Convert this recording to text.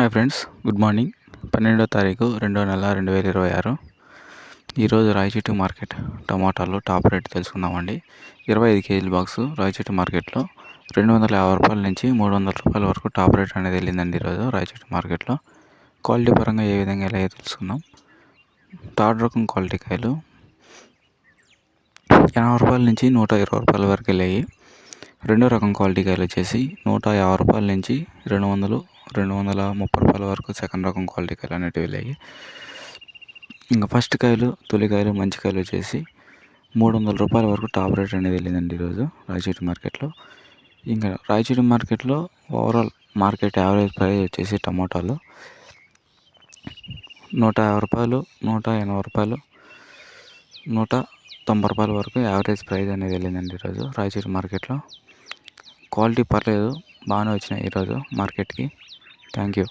Hi friends, good morning. 12వ తారీఖు 2వ నెల 2026. ఈరోజు రాయచోటి మార్కెట్ టమాటాలు టాప్ రేట్ తెలుసుకుందామండి. 25 కేజీల బాక్సు రాయచోటి మార్కెట్లో 250 రూపాయల నుంచి 300 రూపాయల వరకు టాప్ రేట్ అనేది వెళ్ళిందండి ఈరోజు రాయచోటి మార్కెట్లో. క్వాలిటీ పరంగా ఏ విధంగా వెళ్ళాయో తెలుసుకుందాం. థర్డ్ రకం క్వాలిటీ కాయలు 80 రూపాయల నుంచి 120 రూపాయల వరకు వెళ్ళాయి. రెండో రకం క్వాలిటీ కాయలు వచ్చేసి 150 రూపాయల నుంచి 230 రూపాయల వరకు సెకండ్ రకం క్వాలిటీ కాయలు అనేవి వెళ్ళాయి. ఇంకా ఫస్ట్ కాయలు, తొలి కాయలు, మంచి కాయలు వచ్చేసి 300 రూపాయల వరకు టాప్ రేట్ అనేది వెళ్ళిందండి ఈరోజు రాయచోటి మార్కెట్లో. ఇంకా రాయచోటి మార్కెట్లో ఓవరాల్ మార్కెట్ యావరేజ్ ప్రైస్ వచ్చేసి టమాటాలు 150 రూపాయలు, 180 రూపాయలు, 190 రూపాయల వరకు యావరేజ్ ప్రైస్ అనేది వెళ్ళిందండి ఈరోజు రాయచోటి మార్కెట్లో. క్వాలిటీ పర్లేదు, బాగానే వచ్చినాయి ఈరోజు మార్కెట్కి. Thank you.